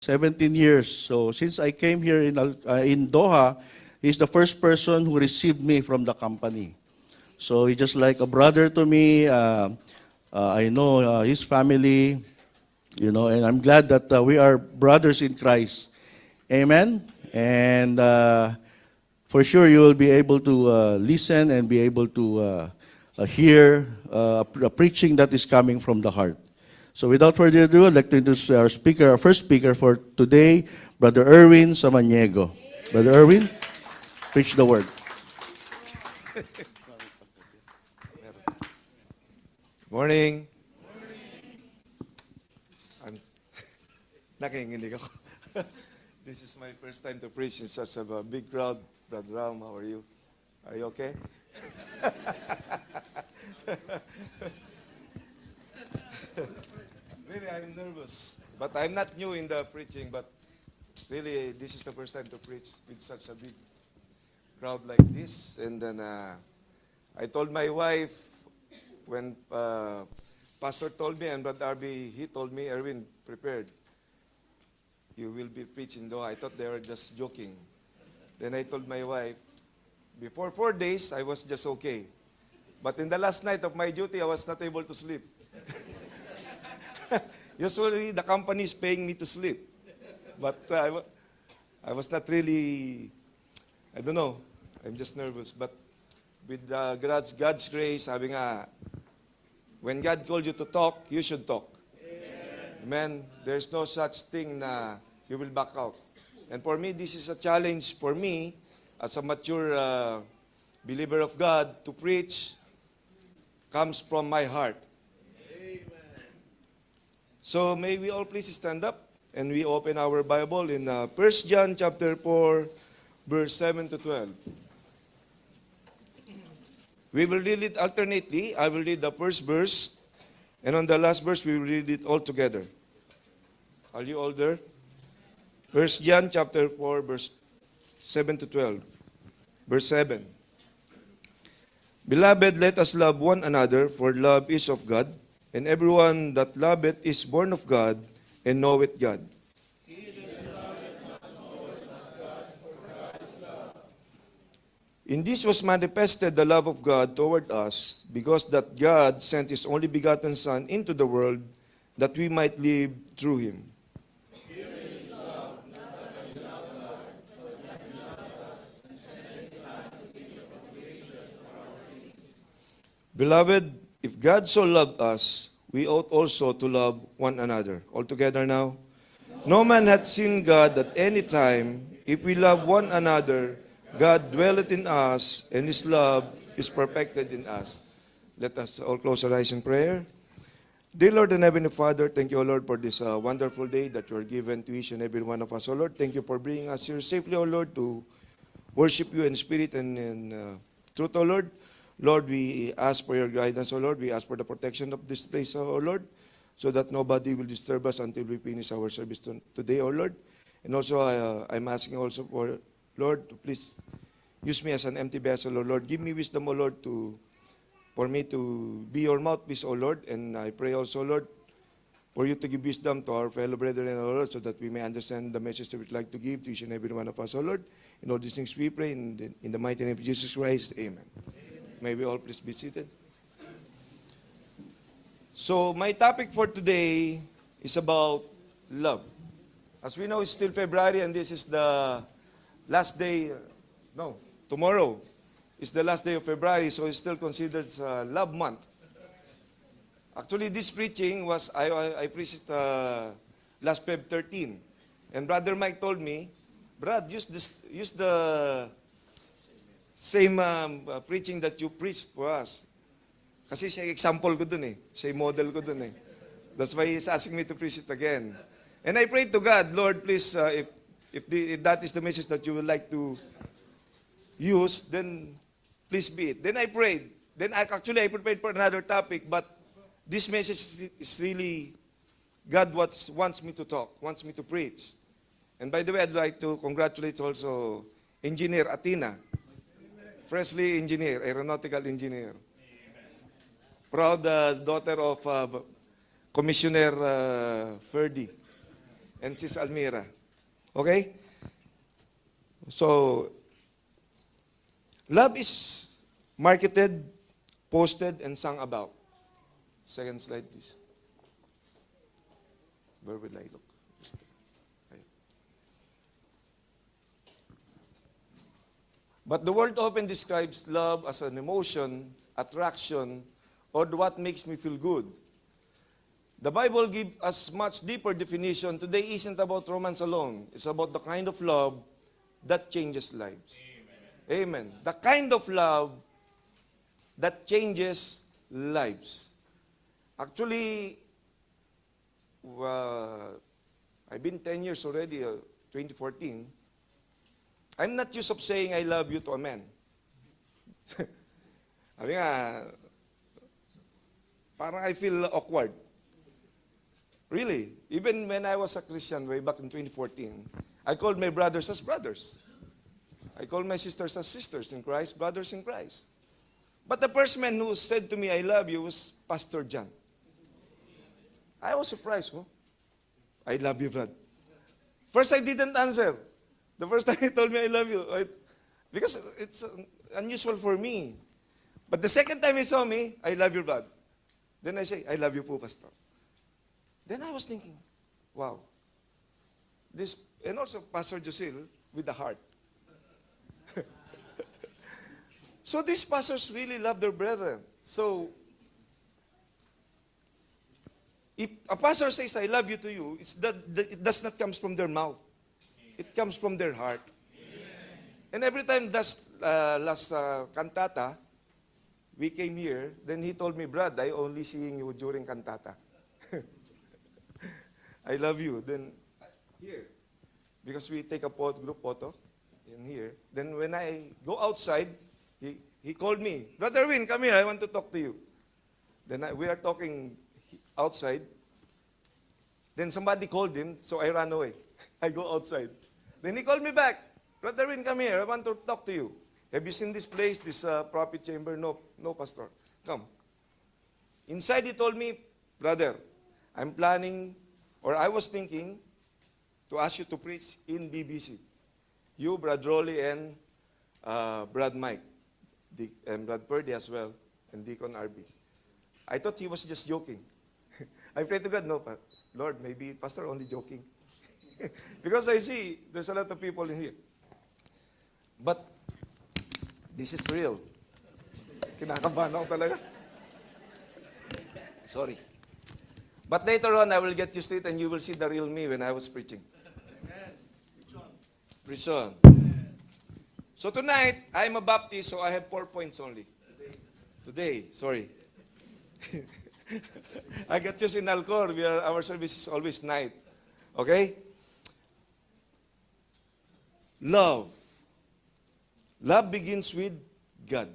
17 years. So since I came here in Doha, he's the first person who received me from the company. So he's just like a brother to me. I know his family, and I'm glad that we are brothers in Christ. Amen. And for sure, you will be able to listen and be able to hear the preaching that is coming from the heart. So without further ado, I'd like to introduce our first speaker for today, Brother Erwin Samaniego. Brother Erwin, preach the word. Morning. Nakinginig ako. This is my first time to preach in such a big crowd. Brother Ram, how are you? Are you okay? Really, I'm nervous. But I'm not new in the preaching, but really, this is the first time to preach with such a big crowd like this. And then I told my wife, when Pastor told me, and Brother Arby, he told me, Erwin, prepared. You will be preaching, though. I thought they were just joking. Then I told my wife, before 4 days, I was just okay. But in the last night of my duty, I was not able to sleep. Usually, the company is paying me to sleep. But I was not really, I don't know, I'm just nervous. But with God's grace, sabi nga, when God called you to talk, you should talk. Amen. There's no such thing na you will back out. And for me, this is a challenge for me as a mature believer of God to preach comes from my heart. So may we all please stand up and we open our Bible in 1 John chapter 4, verse 7 to 12. We will read it alternately. I will read the first verse, and on the last verse, we will read it all together. Are you all there? 1 John chapter 4, verse 7 to 12. Verse 7. Beloved, let us love one another, for love is of God, and everyone that loveth is born of God, and knoweth God. In this was manifested the love of God toward us, because that God sent His only begotten Son into the world, that we might live through Him. Beloved, if God so loved us, we ought also to love one another. All together now. No man hath seen God at any time. If we love one another, God dwelleth in us, and His love is perfected in us. Let us all close our eyes in prayer. Dear Lord and Heavenly Father, thank you, O Lord, for this wonderful day that you are given to each and every one of us, O Lord. Thank you for bringing us here safely, O Lord, to worship you in spirit and in truth, O Lord. Lord, we ask for your guidance, O Lord. We ask for the protection of this place, O Lord, so that nobody will disturb us until we finish our service today, O Lord. And also, I'm asking also for, Lord, to please use me as an empty vessel, O Lord. Give me wisdom, O Lord, for me to be your mouthpiece, O Lord. And I pray also, Lord, for you to give wisdom to our fellow brethren, O Lord, so that we may understand the message that we'd like to give to each and every one of us, O Lord. In all these things we pray, in the mighty name of Jesus Christ, amen. May we all please be seated. So, my topic for today is about love. As we know, it's still February, and this is the last day, tomorrow is the last day of February, so it's still considered love month. Actually, this preaching was, I preached it last Feb 13. And Brother Mike told me, Brad, use the same preaching that you preached for us. Kasi siya example ko dun eh. Siya model ko dun eh. That's why he's asking me to preach it again. And I prayed to God, Lord, please, if that is the message that you would like to use, then please be it. Then I prayed. Then I prepared for another topic, but this message is really, God wants me to talk, wants me to preach. And by the way, I'd like to congratulate also Engineer Athena, freshly engineer, aeronautical engineer. Proud daughter of Commissioner Ferdy. and Sis Almira. Okay? So, love is marketed, posted, and sung about. Second slide, please. Where will I look? Right. But the world often describes love as an emotion, attraction, or what makes me feel good. The Bible gives us much deeper definition. Today isn't about romance alone. It's about the kind of love that changes lives. Amen. The kind of love that changes lives. Actually, I've been 10 years already, 2014. I'm not used of saying I love you to a man. Sabi nga, parang I feel awkward. Really, even when I was a Christian way back in 2014, I called my brothers as brothers. I called my sisters as sisters in Christ, brothers in Christ. But the first man who said to me, I love you, was Pastor John. I was surprised. Oh, I love you, Brad. First, I didn't answer. The first time he told me, I love you. Because it's unusual for me. But the second time he saw me, I love you, Brad. Then I say, I love you po, Pastor. Then I was thinking, wow. This, and also Pastor Josil with the heart. So these pastors really love their brethren. So, if a pastor says, I love you to you, it does not come from their mouth. It comes from their heart. And every time last cantata, we came here, then he told me, Brad, I only seeing you during cantata. I love you. Then, here, because we take a group photo in here. Then when I go outside, he called me, Brother Win, come here, I want to talk to you. Then we are talking outside. Then somebody called him, so I ran away. I go outside. Then he called me back. Brother Win, come here, I want to talk to you. Have you seen this place, this prophet chamber? No, Pastor. Come. Inside he told me, brother, I'm planning, or I was thinking, to ask you to preach in BBC. You, Brad Rolly, and Brad Mike, and Brad Purdy as well, and Deacon RB. I thought he was just joking. I prayed to God, no, Lord, maybe Pastor only joking. Because I see there's a lot of people in here. But this is real. Kinakabahan ako talaga. Sorry. But later on, I will get used to it and you will see the real me when I was preaching. Preach on. So tonight, I'm a Baptist, so I have 4 points only. Today, sorry. I got used in Alcor. Our service is always night. Okay? Love. Love begins with God.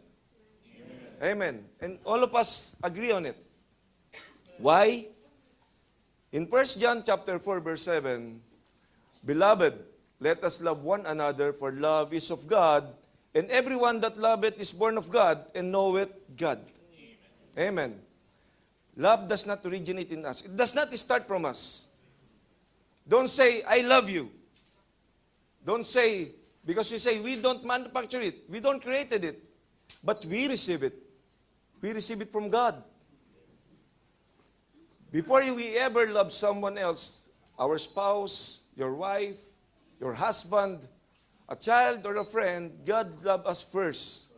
Amen. And all of us agree on it. Why? In 1 John chapter 4, verse 7, Beloved, let us love one another, for love is of God, and everyone that loveth is born of God, and knoweth God. Amen. Love does not originate in us. It does not start from us. Don't say, I love you. Don't say, because we say, we don't manufacture it. We don't create it. But we receive it. We receive it from God. Before we ever love someone else, our spouse, your wife, your husband, a child, or a friend, God loved us first.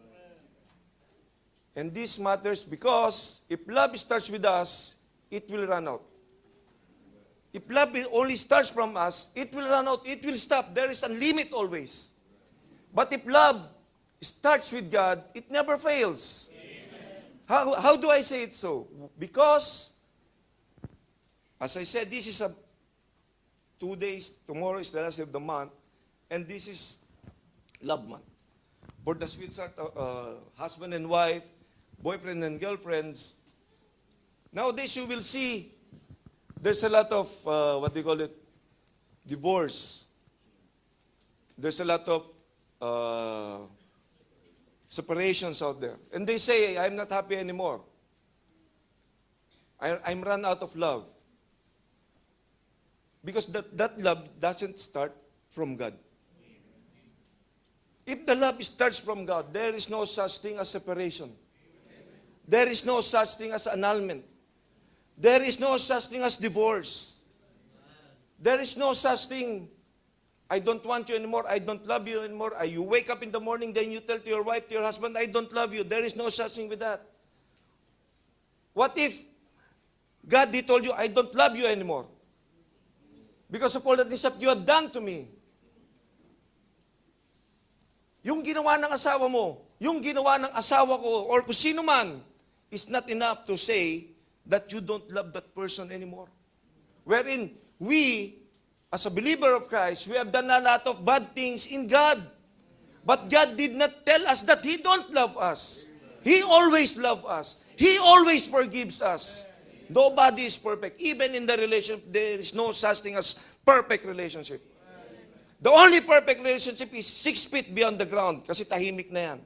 And this matters because if love starts with us, it will run out. If love only starts from us, it will run out. It will stop. There is a limit always. But if love starts with God, it never fails. How do I say it so? Because, as I said, this is 2 days, tomorrow is the last day of the month, and this is Love Month. For the sweetheart, husband and wife, boyfriend and girlfriends, nowadays you will see there's a lot of, divorce. There's a lot of separations out there. And they say, I'm not happy anymore. I'm run out of love. Because that love doesn't start from God. If the love starts from God, there is no such thing as separation. There is no such thing as annulment. There is no such thing as divorce. There is no such thing, I don't want you anymore, I don't love you anymore. You wake up in the morning, then you tell to your wife, to your husband, I don't love you. There is no such thing with that. What if God, He told you, I don't love you anymore? Because of all the things that you have done to me. Yung ginawa ng asawa mo, yung ginawa ng asawa ko, or kung sino man, is not enough to say that you don't love that person anymore. Wherein we, as a believer of Christ, we have done a lot of bad things in God. But God did not tell us that He don't love us. He always loves us. He always forgives us. Nobody is perfect. Even in the relationship, there is no such thing as perfect relationship. The only perfect relationship is 6 feet beyond the ground kasi tahimik na yan.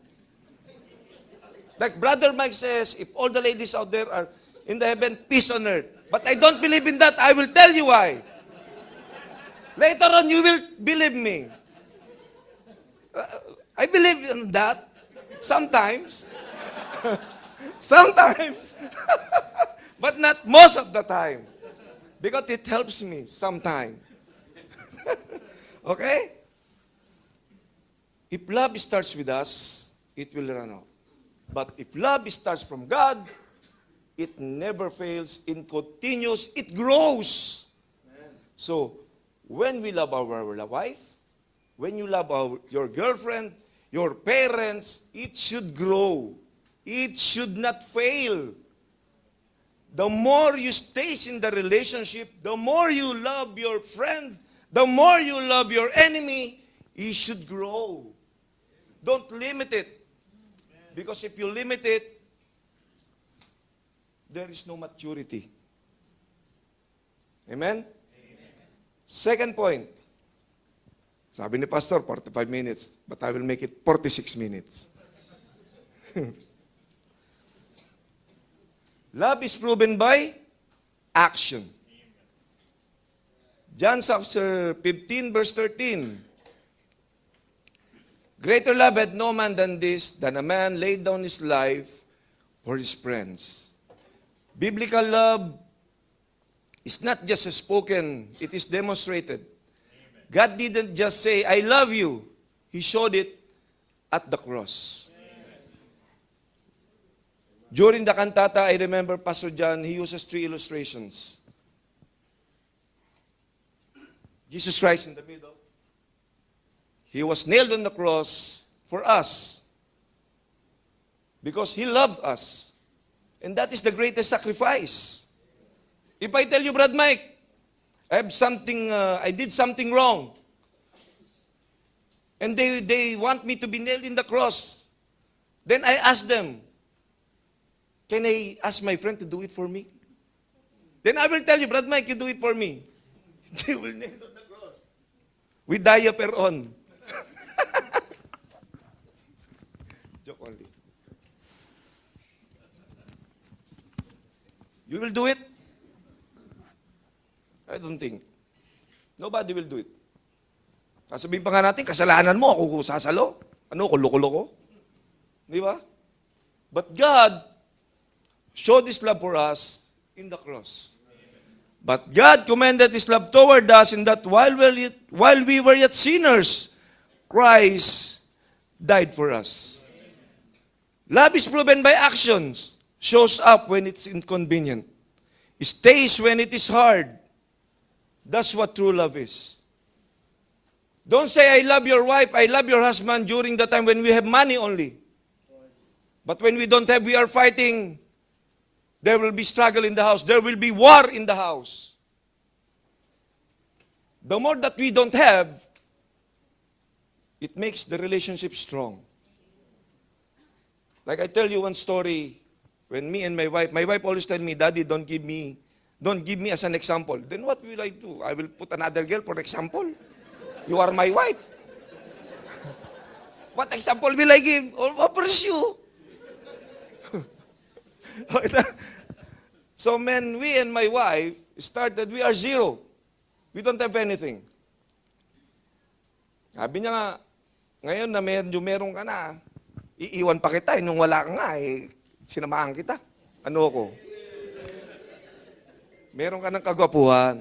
Like Brother Mike says, if all the ladies out there are in the heaven, peace on earth. But I don't believe in that. I will tell you why. Later on, you will believe me. I believe in that. Sometimes. Sometimes. But not most of the time. Because it helps me sometimes. Okay? If love starts with us, it will run out. But if love starts from God, it never fails, it continues, it grows. So, when we love our wife, when you love your girlfriend, your parents, it should grow. It should not fail. The more you stay in the relationship, the more you love your friend, the more you love your enemy, it should grow. Don't limit it. Because if you limit it, there is no maturity. Amen? Second point. Sabi ni Pastor, 45 minutes. But I will make it 46 minutes. Love is proven by action. John chapter 15, verse 13. Greater love had no man than this, than a man laid down his life for his friends. Biblical love is not just spoken, it is demonstrated. God didn't just say, I love you. He showed it at the cross. During the cantata, I remember Pastor John, he uses 3 illustrations. Jesus Christ in the middle. He was nailed on the cross for us. Because He loved us. And that is the greatest sacrifice. If I tell you, Brad Mike, I did something wrong. And they want me to be nailed in the cross. Then I ask them, can I ask my friend to do it for me? Then I will tell you, Brad Mike, you do it for me. They will nail on the cross. With diaper on. Joke only. You will do it? I don't think. Nobody will do it. Sasabihin pa nga natin, kasalanan mo, ako sasalo. Ano, kulo-kulo ko? Di ba? But God showed His love for us in the cross. But God commended His love toward us in that while we were yet sinners, Christ died for us. Love is proven by actions. Shows up when it's inconvenient. Stays when it is hard. That's what true love is. Don't say, I love your wife, I love your husband during the time when we have money only. But when we don't have, we are fighting. There will be struggle in the house. There will be war in the house. The more that we don't have, it makes the relationship strong. Like I tell you one story, when me and my wife always tell me, Daddy, don't give me as an example. Then what will I do? I will put another girl for example. You are my wife. What example will I give? Offers you. So when we and my wife started, we are 0. We don't have anything. Sabi niya nga, ngayon na meron ka na, iiwan pa kita, nung wala ka nga, sinamahan kita. Ano ako? Meron ka ng kagwapuhan.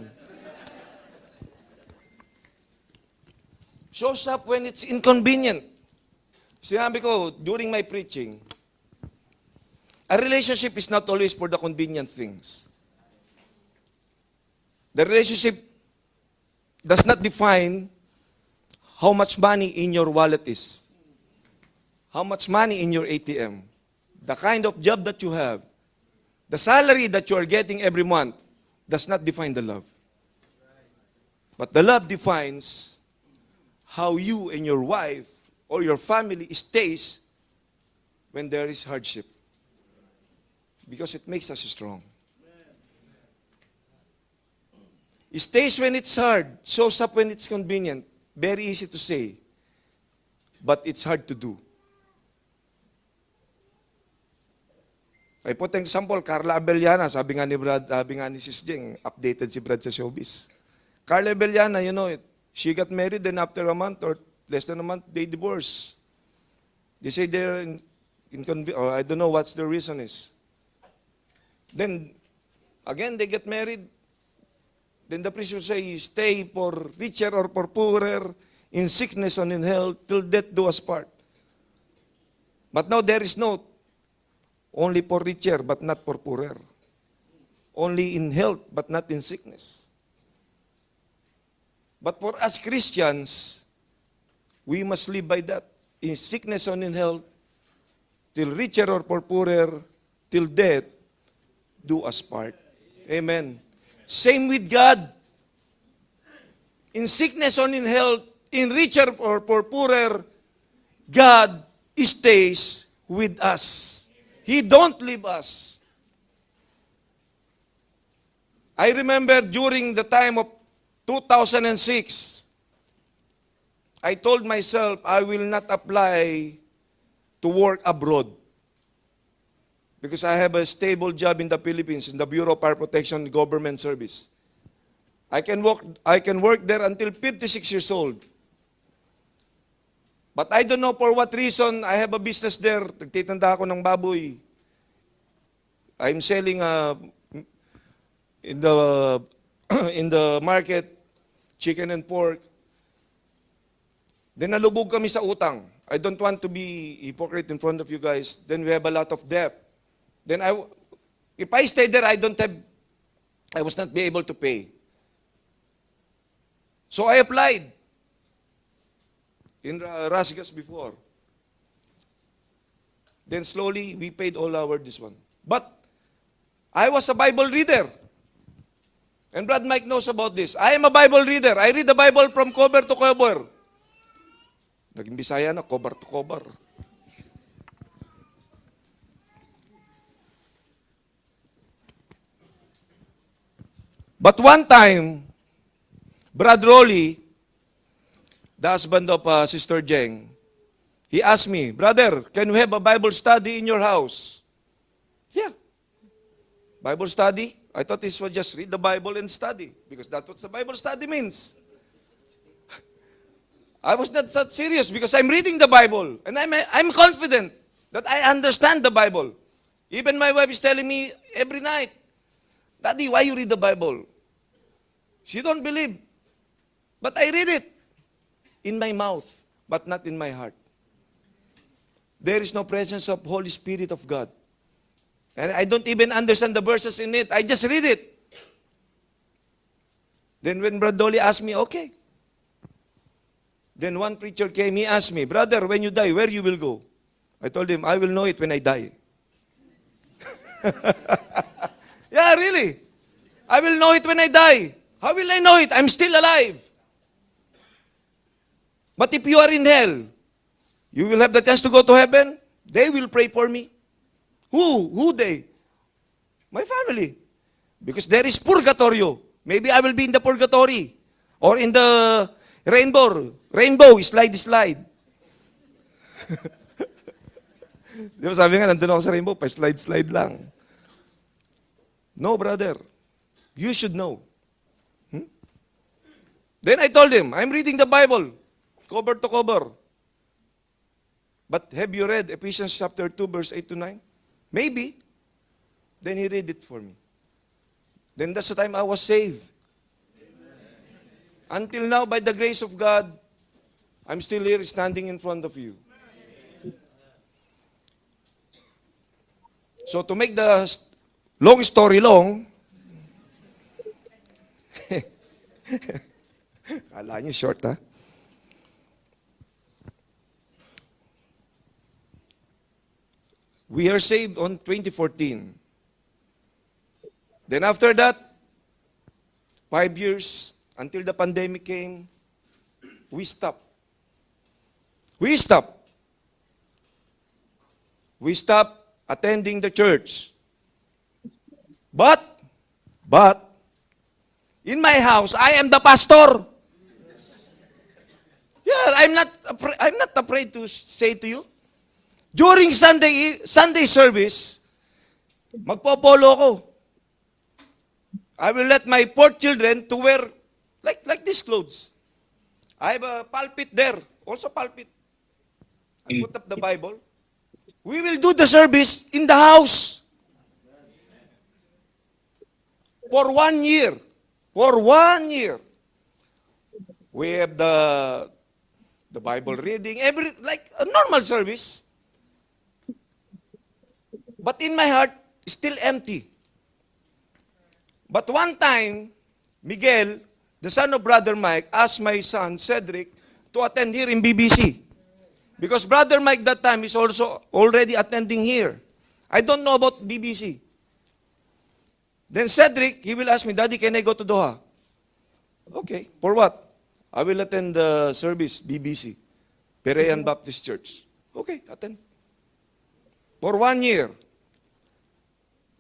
Shows up when it's inconvenient. Sinabi ko, during my preaching, a relationship is not always for the convenient things. The relationship does not define how much money in your wallet is, how much money in your ATM, the kind of job that you have, the salary that you are getting every month does not define the love. But the love defines how you and your wife or your family stays when there is hardship. Because it makes us strong. It stays when it's hard, shows up when it's convenient. Very easy to say, but it's hard to do. I put an example, Carla Abellana, sabi nga ni Sis Jeng, updated si Brad sa showbiz. Carla Abellana, you know it, she got married, then after a month or less than a month, they divorce. They say they're or I don't know what's the reason is. Then, again, they get married. Then the priest will say, stay for richer or for poorer, in sickness and in health, till death do us part. But now there is no only for richer, but not for poorer. Only in health, but not in sickness. But for us Christians, we must live by that. In sickness and in health, till richer or for poorer, till death do us part. Amen. Same with God. In sickness or in health, in richer or for poorer, God stays with us. He don't leave us. I remember during the time of 2006, I told myself I will not apply to work abroad. Because I have a stable job in the Philippines, in the Bureau of Fire Protection Government Service. I can work there until 56 years old. But I don't know for what reason, I have a business there. Nagtitanda ako ng baboy. I'm selling in the market, chicken and pork. Then nalubog kami sa utang. I don't want to be hypocrite in front of you guys. Then we have a lot of debt. Then if I stay there, I was not be able to pay. So I applied in Rasgas before. Then slowly, we paid all our this one. But I was a Bible reader. And Brad Mike knows about this. I am a Bible reader. I read the Bible from cover to cover. Naging Bisaya na, cover to cover. But one time, Brad Rolly, the husband of Sister Jeng, he asked me, brother, can we have a Bible study in your house? Yeah. Bible study? I thought this was just read the Bible and study, because that's what the Bible study means. I was not that serious because I'm reading the Bible, and I'm confident that I understand the Bible. Even my wife is telling me every night, Daddy, why you read the Bible? She don't believe. But I read it in my mouth, but not in my heart. There is no presence of Holy Spirit of God. And I don't even understand the verses in it. I just read it. Then when Brother Dolly asked me, okay. Then one preacher came, he asked me, brother, when you die, where you will go? I told him, I will know it when I die. Yeah, really. I will know it when I die. How will I know it? I'm still alive. But if you are in hell, you will have the chance to go to heaven. They will pray for me. Who? Who they? My family. Because there is purgatorio. Maybe I will be in the purgatory. Or in the rainbow. Rainbow, slide. Di ba sabi nga, nandun ako sa rainbow, pa-slide lang. No, brother. You should know. Then I told him, I'm reading the Bible, cover to cover. But have you read Ephesians chapter 2, verse 8 to 9? Maybe. Then he read it for me. Then that's the time I was saved. Until now, by the grace of God, I'm still here standing in front of you. So to make the long story long, kala niyo short, ha? We are saved on 2014. Then after that, 5 years, until the pandemic came, we stopped. We stopped. We stopped attending the church. But, in my house, I am the pastor. Yeah, I'm not afraid to say to you. During Sunday service, magpopolo ko. I will let my 4 children to wear like these clothes. I have a pulpit there, also pulpit. I put up the Bible. We will do the service in the house. For 1 year. For 1 year. We have the Bible reading, like a normal service. But in my heart, still empty. But one time, Miguel, the son of Brother Mike, asked my son, Cedric, to attend here in BBC. Because Brother Mike that time is also already attending here. I don't know about BBC. Then Cedric, he will ask me, Daddy, can I go to Doha? Okay, for what? I will attend the service, BBC, Perean Baptist Church. Okay, attend. For 1 year.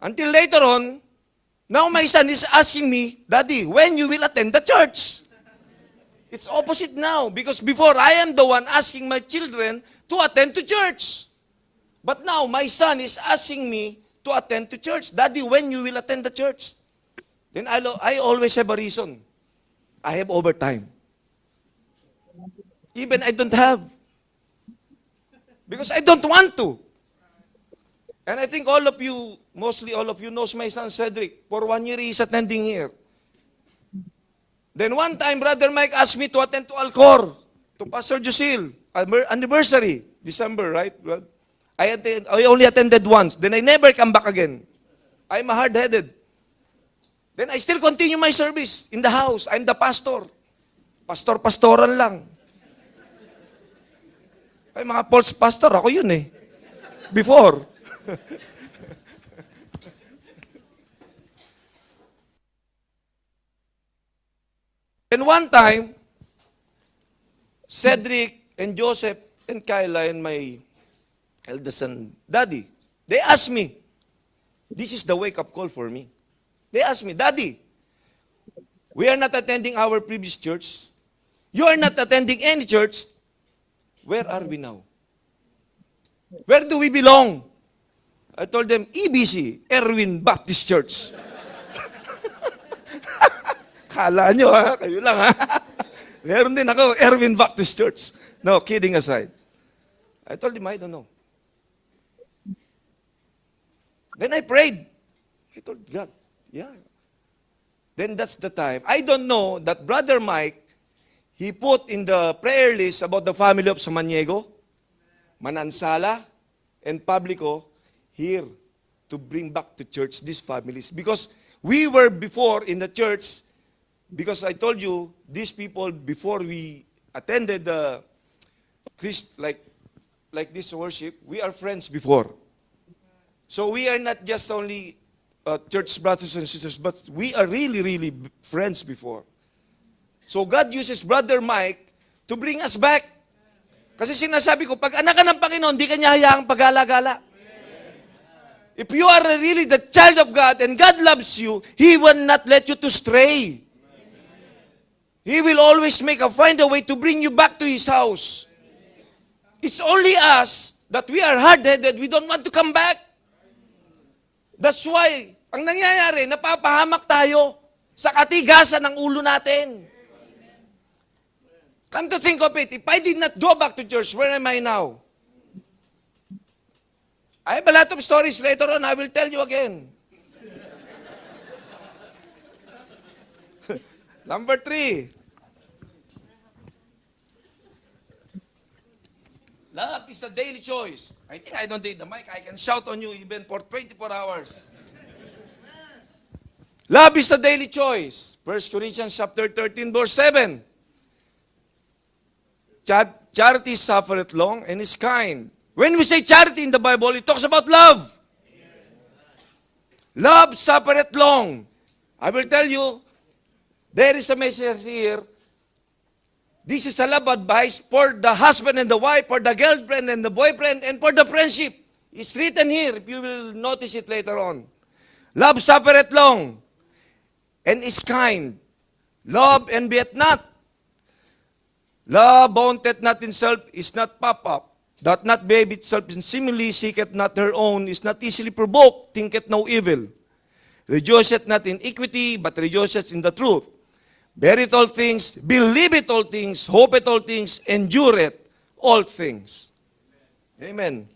Until later on, now my son is asking me, Daddy, when you will attend the church? It's opposite now, because before I am the one asking my children to attend to church. But now my son is asking me to attend to church. Daddy, when you will attend the church? Then I always have a reason. I have overtime. Even I don't have. Because I don't want to. And I think all of you, mostly all of you knows my son Cedric. For 1 year, he is attending here. Then one time, Brother Mike asked me to attend to Alcor, to Pastor Josil, anniversary, December, right? I only attended once. Then I never come back again. I'm hard-headed. Then I still continue my service in the house. I'm the pastor. Pastoral lang. Ay, mga false pastor, ako yun eh. Before. And one time, Cedric and Joseph and Kyla and my eldest son, Daddy, they asked me, this is the wake-up call for me. They asked me, Daddy, we are not attending our previous church. You are not attending any church. Where are we now? Where do we belong? I told them, EBC, Erwin Baptist Church. Kala nyo ha, kayo lang ha. Meron din ako, Erwin Baptist Church. No, kidding aside. I told him, I don't know. Then I prayed. I told God, yeah. Then that's the time. I don't know that Brother Mike, he put in the prayer list about the family of Samaniego, Manansala, and Publico here to bring back to church these families. Because we were before in the church, because I told you, these people, before we attended the like this worship, we are friends before. So we are not just only church brothers and sisters, but we are really, really friends before. So God uses Brother Mike to bring us back. Kasi sinasabi ko, pag anak ka ng Panginoon, di ka niya hayaang pag-gala-gala. If you are really the child of God and God loves you, He will not let you to stray. He will always find a way to bring you back to His house. It's only us that we are hard-headed, we don't want to come back. That's why, ang nangyayari, napapahamak tayo sa katigasan ng ulo natin. Come to think of it, if I did not go back to church, where am I now? I have a lot of stories later on. I will tell you again. Number 3. Love is a daily choice. I think I don't need the mic. I can shout on you even for 24 hours. Love is a daily choice. 1 Corinthians chapter 13, verse 7. Charity suffereth long and is kind. When we say charity in the Bible, it talks about love. Love suffereth long. I will tell you, there is a message here. This is a love advice for the husband and the wife, for the girlfriend and the boyfriend, and for the friendship. It's written here, if you will notice it later on. Love suffereth long and is kind. Love envieth not. Love vaunteth not itself, is not puffed up, doth not behave itself in simile, seeketh not her own, is not easily provoked, thinketh no evil. Rejoiceth not in iniquity, but rejoiceth in the truth. Beareth all things, believeth all things, hopeth all things, endureth all things. Amen.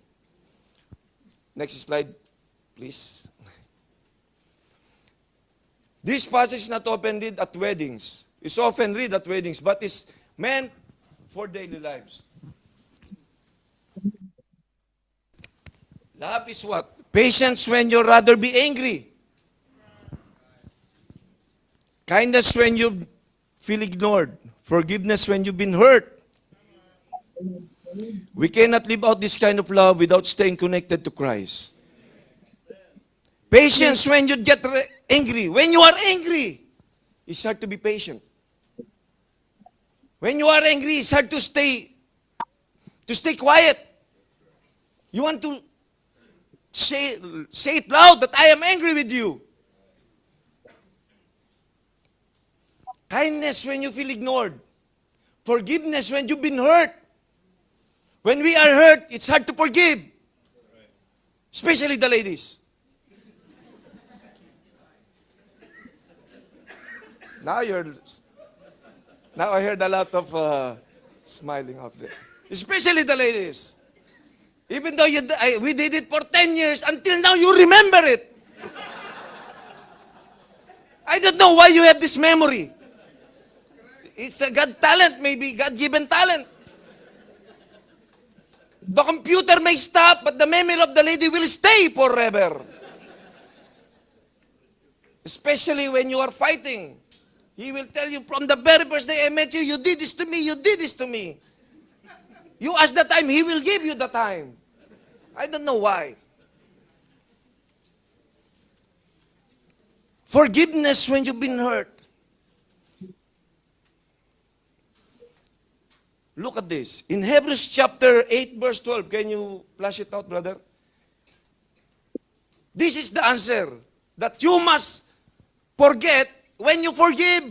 Next slide, please. This passage is not often read at weddings. It's often read at weddings, but it's meant for daily lives. Love is what? Patience when you'd rather be angry. Kindness when you feel ignored. Forgiveness when you've been hurt. We cannot live out this kind of love without staying connected to Christ. Patience when you get angry. When you are angry, it's hard to be patient. When you are angry, it's hard to stay quiet. You want to say it loud that I am angry with you. Kindness when you feel ignored. Forgiveness when you've been hurt. When we are hurt, it's hard to forgive. Especially the ladies. Now I heard a lot of smiling out there. Especially the ladies. Even though we did it for 10 years, until now you remember it. I don't know why you have this memory. It's a God talent, maybe God-given talent. The computer may stop, but the memory of the lady will stay forever. Especially when you are fighting. He will tell you from the very first day I met you, you did this to me, you did this to me. You ask the time, he will give you the time. I don't know why. Forgiveness when you've been hurt. Look at this. In Hebrews chapter 8, verse 12, can you flash it out, brother? This is the answer. That you must forget when you forgive.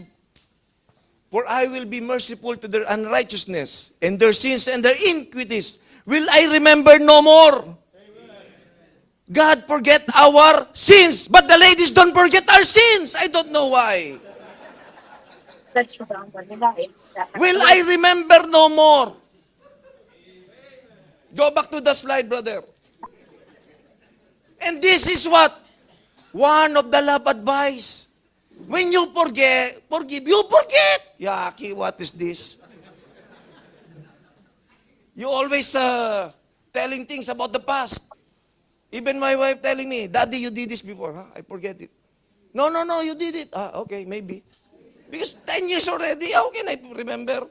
For I will be merciful to their unrighteousness, and their sins and their iniquities will I remember no more. Amen. God forget our sins, but the ladies don't forget our sins. I don't know why. Will I remember no more? Go back to the slide, brother. And this is what? One of the love advice. When you forgive, you forget. Yaki, what is this? You always telling things about the past. Even my wife telling me, Daddy, you did this before. Huh? I forget it. No, you did it. Okay, maybe. Because 10 years already, how can I remember?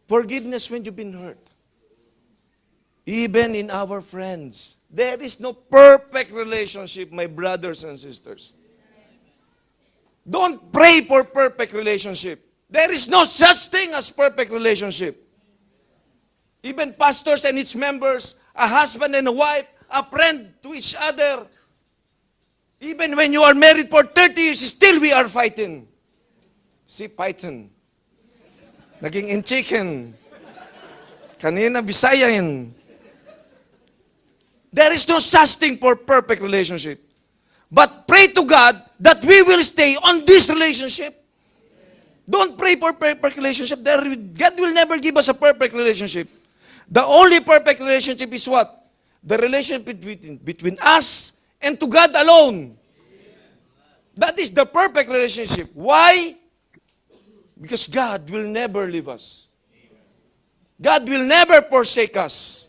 Forgiveness when you've been hurt. Even in our friends. There is no perfect relationship, my brothers and sisters. Don't pray for perfect relationship. There is no such thing as perfect relationship. Even pastors and its members, a husband and a wife, a friend to each other. Even when you are married for 30 years, still we are fighting. Si Python. Naging in chicken. Kanina Bisayan. There is no such thing for perfect relationship. But pray to God that we will stay on this relationship. Don't pray for perfect relationship. God will never give us a perfect relationship. The only perfect relationship is what? The relationship between us and to God alone. That is the perfect relationship. Why? Because God will never leave us. God will never forsake us.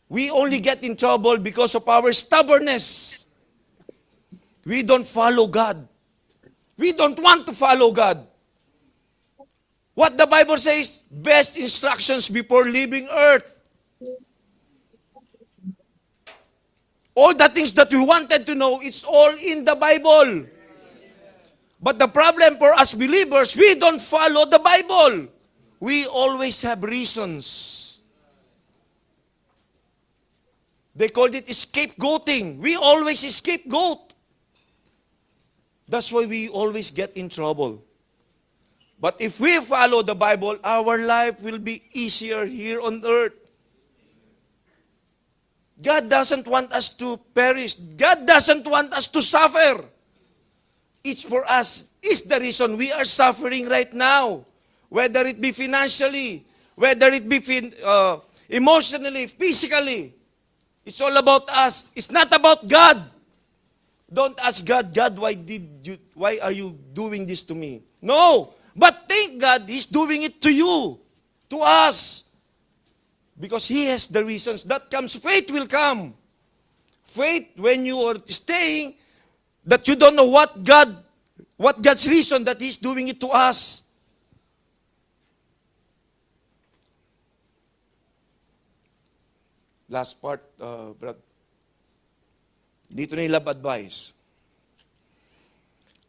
We only get in trouble because of our stubbornness. We don't follow God. We don't want to follow God. What the Bible says, best instructions before leaving earth. All the things that we wanted to know, it's all in the Bible. But the problem for us believers, we don't follow the Bible. We always have reasons. They called it scapegoating. We always scapegoat. That's why we always get in trouble. But if we follow the Bible, our life will be easier here on earth. God doesn't want us to perish. God doesn't want us to suffer. It's for us. It's the reason we are suffering right now. Whether it be financially, whether it be emotionally, physically. It's all about us. It's not about God. Don't ask God, God, why are you doing this to me? No. But thank God, He's doing it to you, to us. Because He has the reasons. That comes, faith will come. Faith, when you are staying, that you don't know what God's reason that He's doing it to us. Last part, Brad. Dito na yung love advice.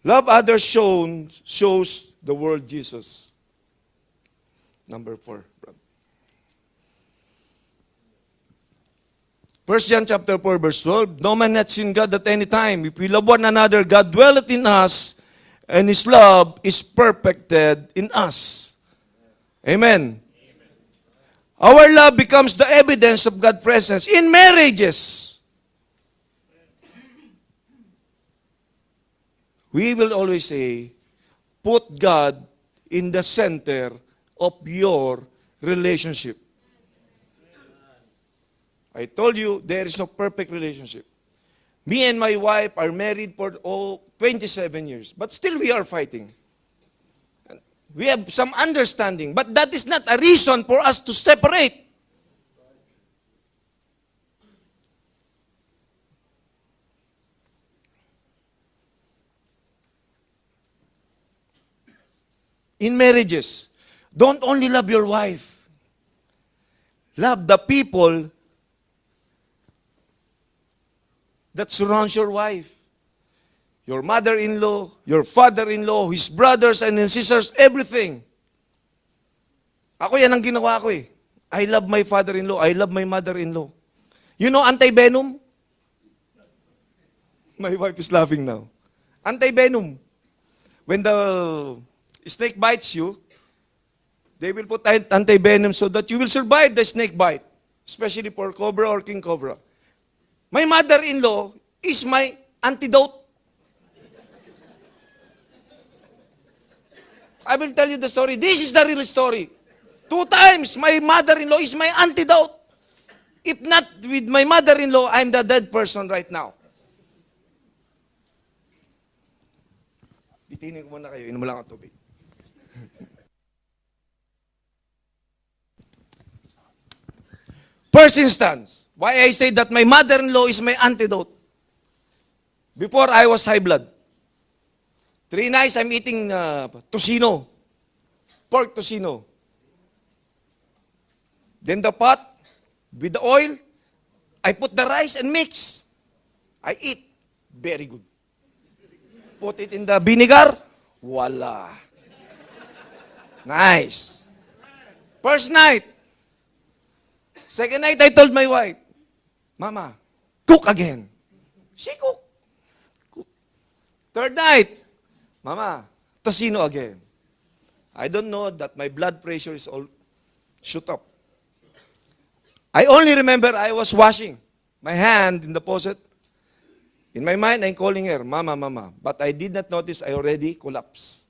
Love others shows the world Jesus. Number 4, Brad. 1 John chapter 4, verse 12, no man hath seen God at any time. If we love one another, God dwelleth in us, and His love is perfected in us. Amen. Our love becomes the evidence of God's presence in marriages. We will always say, put God in the center of your relationship. I told you, there is no perfect relationship. Me and my wife are married for 27 years, but still we are fighting. We have some understanding, but that is not a reason for us to separate. In marriages, don't only love your wife. Love the people that surrounds your wife. Your mother-in-law, your father-in-law, his brothers and his sisters, everything. Ako yan ang ginawa ko eh. I love my father-in-law, I love my mother-in-law. You know anti-venom? My wife is laughing now. Anti-venom. When the snake bites you, they will put anti-venom so that you will survive the snake bite, especially for cobra or king cobra. My mother-in-law is my antidote. I will tell you the story. This is the real story. 2 times, my mother-in-law is my antidote. If not with my mother-in-law, I'm the dead person right now. Bitinin ko muna kayo. Inom lang ang tubig. First instance, why I say that my mother-in-law is my antidote. Before I was high blood. 3 nights I'm eating tocino. Pork tocino. Then the pot, with the oil, I put the rice and mix. I eat. Very good. Put it in the vinegar. Voila. Nice. First night. Second night, I told my wife, Mama, cook again. She cooked. Third night, Mama, tocino again. I don't know that my blood pressure is all shoot up. I only remember I was washing my hand in the faucet. In my mind, I'm calling her, Mama, Mama. But I did not notice I already collapsed.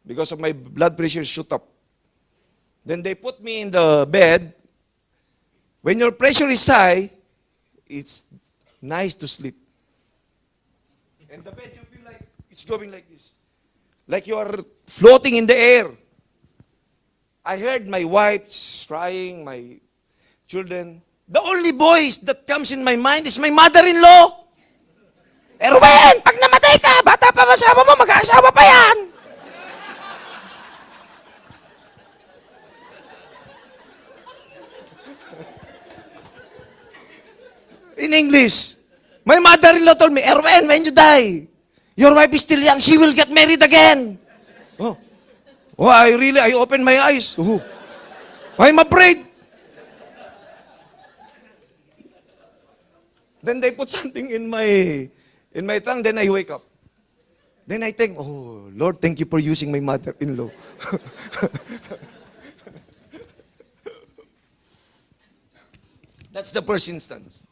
because of my blood pressure shoot up. Then they put me in the bed. When your pressure is high, it's nice to sleep. And the bed, you feel like it's going like this. Like you are floating in the air. I heard my wife crying, my children. The only voice that comes in my mind is my mother-in-law. Erwin, pag namatay ka, bata pa masawa mo, mag-aasawa pa yan. In English, my mother-in-law told me, Erwin, when you die, your wife is still young, she will get married again. Oh, I opened my eyes. Oh, I'm afraid. Then they put something in my tongue, then I wake up. Then I think, oh, Lord, thank you for using my mother-in-law. That's the first instance.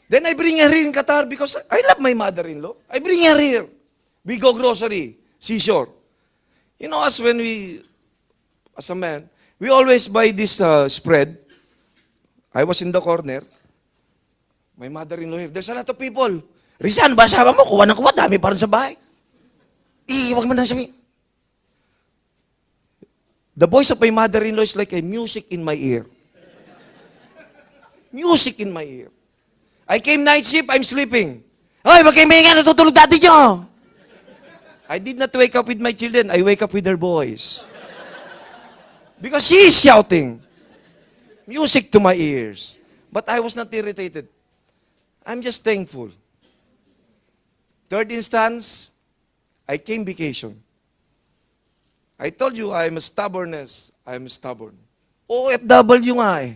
Then I bring her here in Qatar because I love my mother-in-law. I bring her here. We go grocery, seashore. You know, as a man, we always buy this spread. I was in the corner. My mother-in-law here. There's a lot of people. Rizan, ba asawa mo? Kuha ng kuha. Dami pa rin sa bahay. Huwag mo na sabihin. The voice of my mother-in-law is like a music in my ear. Music in my ear. I came night shift, I'm sleeping. Hoy, wag kayo maingay, natutulog dati nyo. I did not wake up with my children. I wake up with their voice. Because she is shouting. Music to my ears. But I was not irritated. I'm just thankful. Third instance, I came vacation. I told you I'm stubborn. OFW nga eh.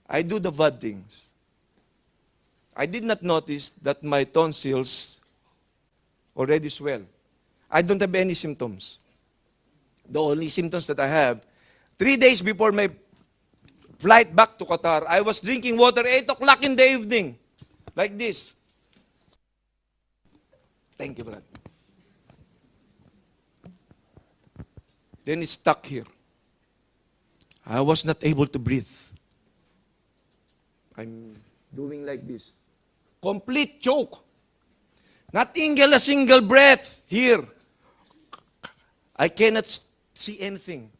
I do the bad things. I did not notice that my tonsils already swell. I don't have any symptoms. The only symptoms that I have, 3 days before my flight back to Qatar, I was drinking water 8 o'clock in the evening. Like this. Thank you, brother. Then it stuck here. I was not able to breathe. I'm doing like this. Complete choke. Not a single breath here. I cannot see anything.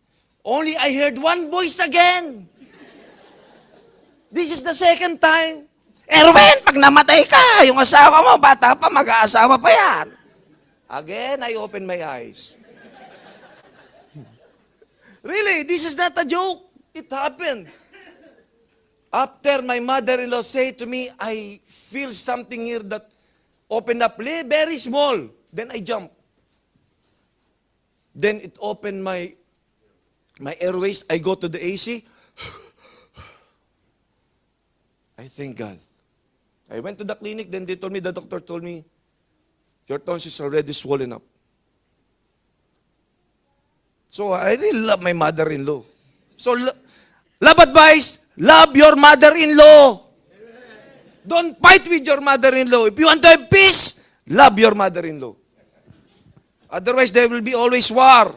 Only I heard one voice again. This is the second time. Erwin, pag namatay ka, yung asawa mo, bata pa, mag-aasawa pa yan. Again, I open my eyes. Really, this is not a joke. It happened. After my mother-in-law said to me, I feel something here that opened up, very small. Then I jump. Then it opened my airways. I go to the AC. I thank God. I went to the clinic, then they told me, the doctor told me, your tonsils are already swollen up. So I really love my mother-in-law. So love advice, love your mother-in-law. Don't fight with your mother-in-law. If you want to have peace, love your mother-in-law. Otherwise, there will be always war.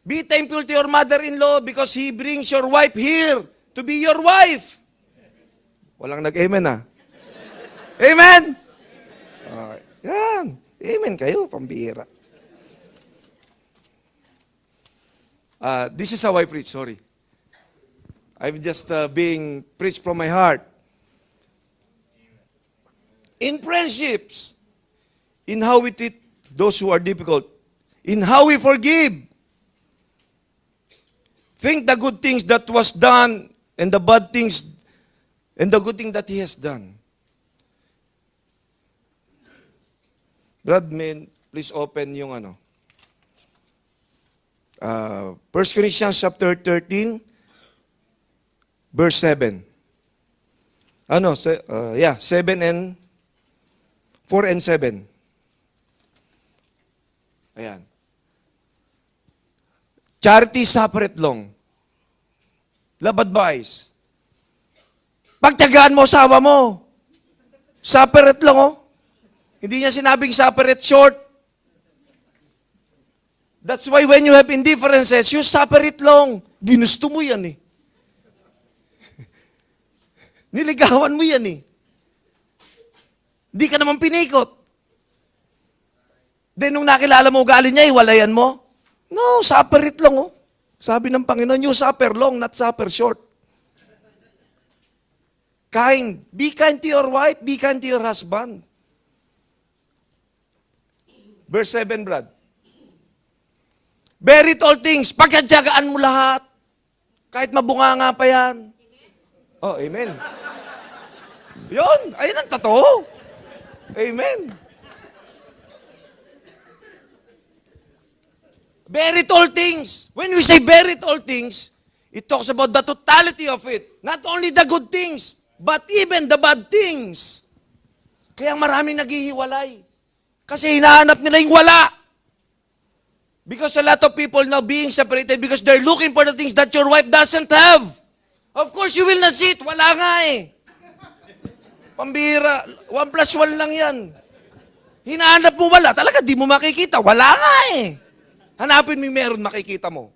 Be thankful to your mother-in-law because he brings your wife here to be your wife. Walang nag-amen ah. Amen? Okay. Yan. Amen kayo, pambihira. This is how I preach, sorry. I'm just being preached from my heart. In friendships, in how we treat those who are difficult, in how we forgive. Think the good things that was done and the bad things and the good thing that He has done. Bradman, please open yung 1 Corinthians chapter 13, verse 7. 7 and 4 and 7. Ayan. Charity suffereth long. Love advice. Pagtiyagaan mo asawa mo. Suffereth long, oh. Hindi niya sinabing separate short. That's why when you have indifferences, you separate long. Ginusto mo yan eh. Niligawan mo yan eh. Di ka naman pinikot. Then nung nakilala mo ugali niya, iwalayan mo? No, separate long oh. Sabi ng Panginoon, you suffer long, not suffer short. Kind. Be kind to your wife, be kind to your husband. Verse 7, Brad. Bear it all things. Pagkatyagaan mo lahat. Kahit mabunganga pa yan. Oh, amen. Yun. Ayun ang totoo. Amen. Bear it all things. When we say bear it all things, it talks about the totality of it. Not only the good things, but even the bad things. Kaya maraming naghihiwalay. Kasi hinahanap nila yung wala. Because a lot of people now being separated because they're looking for the things that your wife doesn't have. Of course, you will not see it. Wala nga eh. Pambira. 1 plus 1 lang yan. Hinahanap mo wala. Talaga, di mo makikita. Wala nga eh. Hanapin mo yung meron, makikita mo.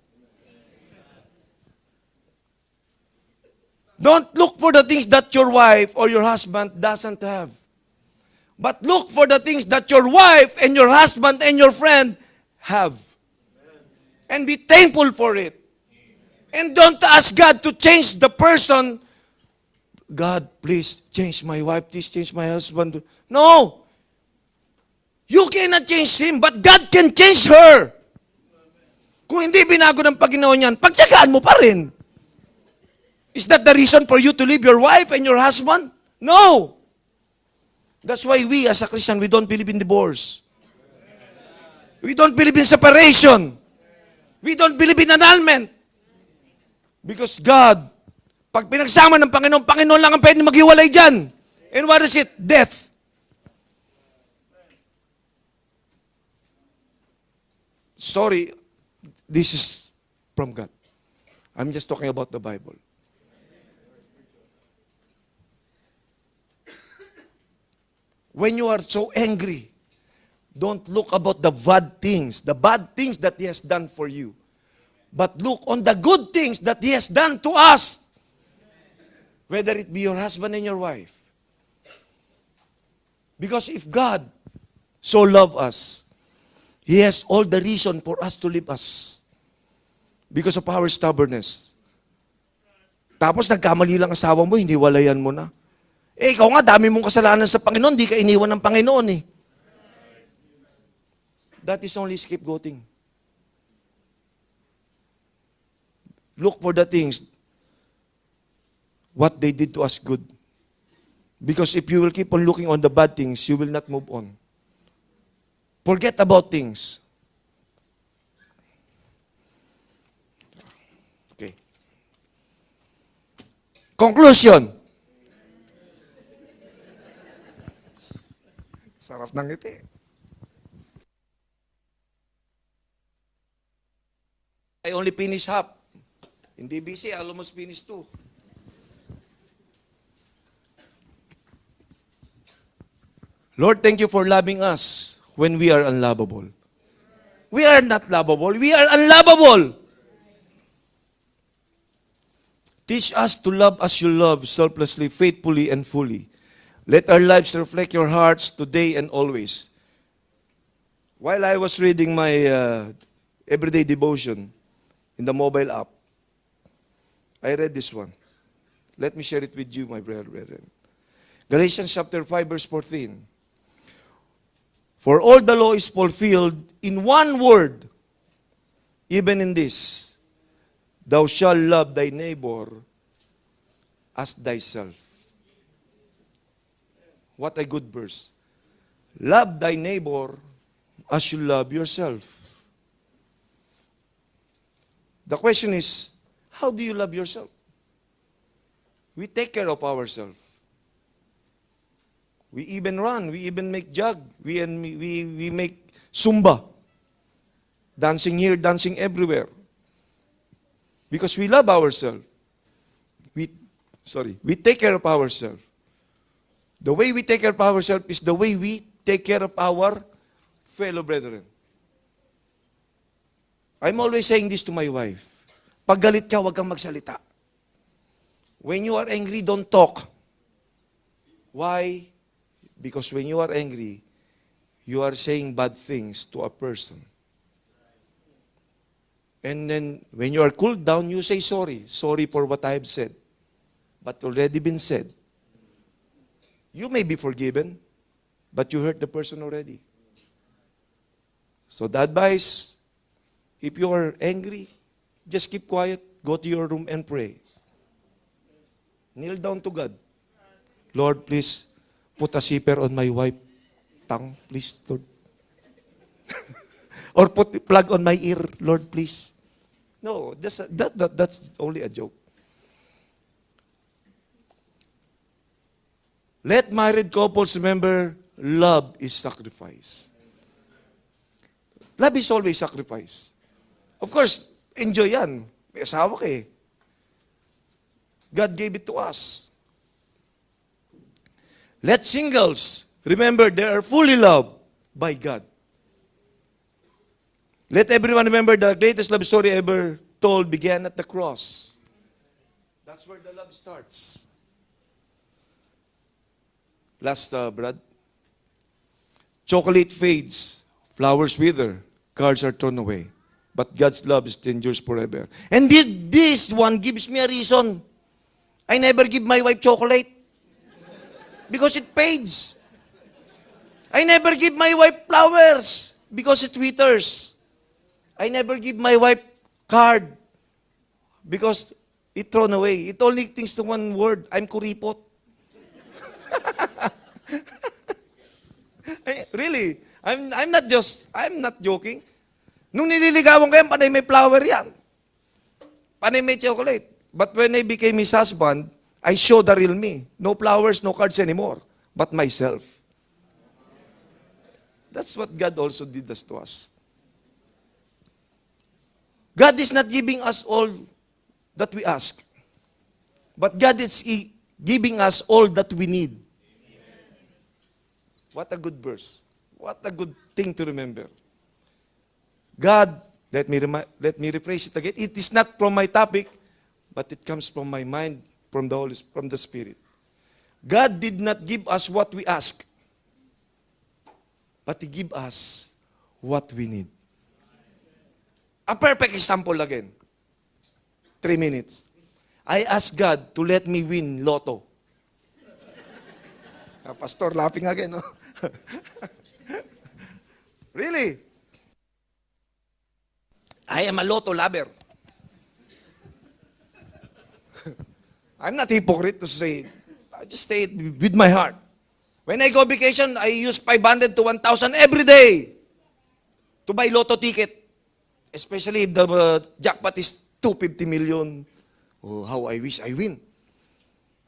Don't look for the things that your wife or your husband doesn't have. But look for the things that your wife and your husband and your friend have. And be thankful for it. And don't ask God to change the person. God, please change my wife, please change my husband. No! You cannot change him, but God can change her. Kung hindi binago ng Panginoon yan, pagtsagaan mo pa rin. Is that the reason for you to leave your wife and your husband? No! That's why we, as a Christian, we don't believe in divorce. We don't believe in separation. We don't believe in annulment. Because God, pag pinagsama ng Panginoon, Panginoon lang ang pwede maghiwalay dyan. And what is it? Death. Sorry, this is from God. I'm just talking about the Bible. When you are so angry, don't look about the bad things that He has done for you. But look on the good things that He has done to us. Whether it be your husband and your wife. Because if God so loved us, He has all the reason for us to leave us. Because of our stubbornness. Tapos nagkamali lang asawa mo, hindi walayan mo na. Eh, ikaw nga, dami mong kasalanan sa Panginoon, di ka iniwan ng Panginoon eh. That is only scapegoating. Look for the things, what they did to us good. Because if you will keep on looking on the bad things, you will not move on. Forget about things. Okay. Conclusion. Sarap ng ngiti. I only finish half. In BBC, I almost finished 2. Lord, thank you for loving us when we are unlovable. We are not lovable. We are unlovable. Teach us to love as you love, selflessly, faithfully, and fully. Let our lives reflect your hearts today and always. While I was reading my everyday devotion in the mobile app, I read this one. Let me share it with you, my brethren. Galatians chapter 5, verse 14. For all the law is fulfilled in one word, even in this, thou shalt love thy neighbor as thyself. What a good verse. Love thy neighbor as you love yourself. The question is, how do you love yourself? We take care of ourselves. We even run, we even make jog, we make Zumba. Dancing here, dancing everywhere. Because we love ourselves. We take care of ourselves. The way we take care of ourselves is the way we take care of our fellow brethren. I'm always saying this to my wife. Pag galit ka, huwag kang magsalita. When you are angry, don't talk. Why? Because when you are angry, you are saying bad things to a person. And then, when you are cooled down, you say sorry. Sorry for what I have said. But already been said. You may be forgiven, but you hurt the person already. So the advice, if you are angry, just keep quiet, go to your room and pray. Kneel down to God. Lord, please, put a zipper on my wife's tongue, please, Lord. Or put the plug on my ear, Lord, please. No, that's only a joke. Let married couples remember, love is sacrifice. Love is always sacrifice. Of course, enjoy yan. May asawa ka eh. God gave it to us. Let singles remember they are fully loved by God. Let everyone remember the greatest love story ever told began at the cross. That's where the love starts. Last, Brad. Chocolate fades, flowers wither, cards are thrown away. But God's love endures forever. And this one gives me a reason. I never give my wife chocolate. Because it fades. I never give my wife flowers. Because it withers. I never give my wife card. Because it thrown away. It only thinks to one word. I'm kuripot. Really. I'm not joking. Nung nililigawan ko yan, panay may flower yan. Panay may chocolate. But when I became his husband, I showed the real me. No flowers, no cards anymore. But myself. That's what God also did us to us. God is not giving us all that we ask. But God is giving us all that we need. What a good verse. What a good thing to remember. God, let me rephrase it again. It is not from my topic, but it comes from my mind, from the Spirit. God did not give us what we ask, but He gave us what we need. A perfect example again. 3 minutes. I asked God to let me win lotto. Pastor, laughing again, no? Really? I am a lotto lover. I'm not hypocrite to say it. I just say it with my heart. When I go vacation, I use 500 to 1,000 every day to buy lotto ticket. Especially if the jackpot is 250 million. Oh, how I wish I win.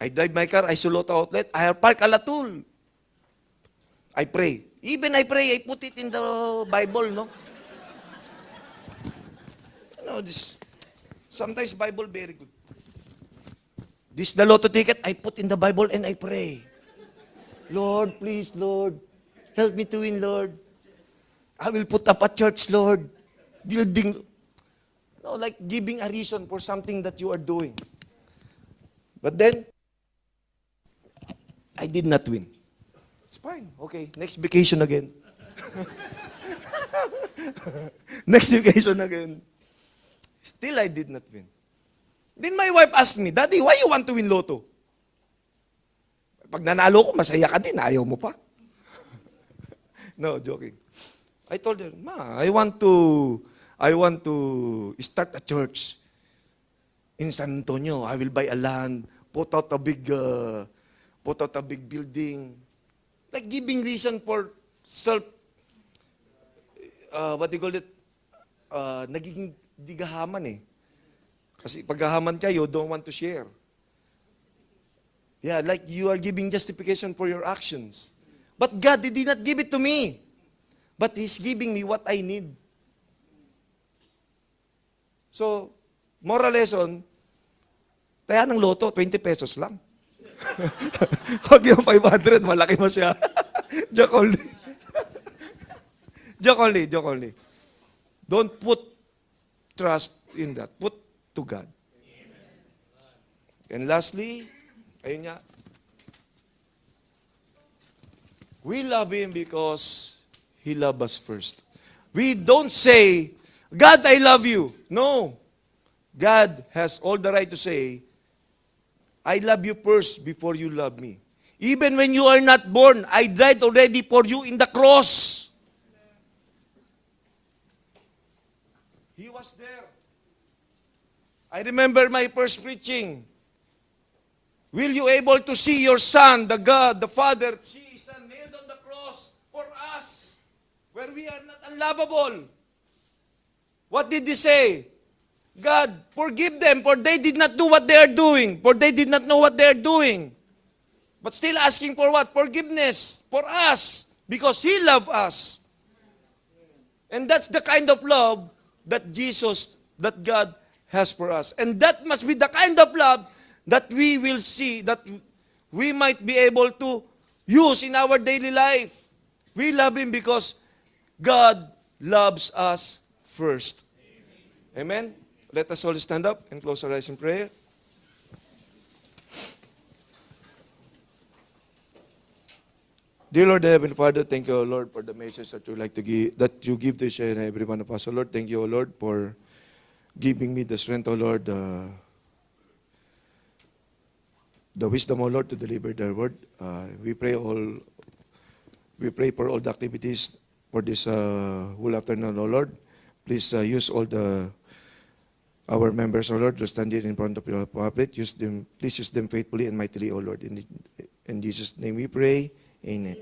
I drive my car, I saw lotto outlet, I park alatul. I pray. Even I pray, I put it in the Bible, no? Sometimes Bible very good. This the lotto ticket, I put in the Bible and I pray. Lord, please, Lord, help me to win, Lord. I will put up a church, Lord. Building, like giving a reason for something that you are doing. But then, I did not win. It's fine. Okay, next vacation again. Next vacation again. Still, I did not win. Then my wife asked me, Daddy, why you want to win lotto? Pag nanalo ko, masaya ka din. Ayaw mo pa. No, joking. I told her, Ma, I want to start a church in San Antonio. I will buy a land, put out a big building. Like giving reason for self, what do you call it? Nagiging digahaman eh. Kasi paghahaman ka, you don't want to share. Yeah, like you are giving justification for your actions. But God did not give it to me. But He's giving me what I need. So, moral lesson, kaya ng loto, 20 pesos lang. Huwag yung 500, malaki mo siya. Joke only. Joke only, joke only. Don't put trust in that. Put to God. And lastly, ayun nga, we love Him because He loved us first. We don't say, God, I love you. No. God has all the right to say, I love you first before you love me. Even when you are not born, I died already for you in the cross. He was there. I remember my first preaching. Will you able to see your Son, the God, the Father, see His Son nailed on the cross for us, where we are not unlovable? What did He say? God, forgive them, for they did not do what they are doing, for they did not know what they are doing. But still asking for what? Forgiveness for us, because He loved us. And that's the kind of love that God has for us. And that must be the kind of love that we will see, that we might be able to use in our daily life. We love Him because God loves us first. Amen? Let us all stand up and close our eyes in prayer. Dear Lord, Heavenly Father, thank you, O Lord, for the message that you like to give, that you give to each and every one of us, O Lord. Thank you, O Lord, for giving me the strength, O Lord, the wisdom, O Lord, to deliver the word. We pray for all the activities for this whole afternoon, O Lord. Please use all our members, O Lord, to stand in front of your puppet. Please use them faithfully and mightily, O Lord. In Jesus' name we pray. Amen.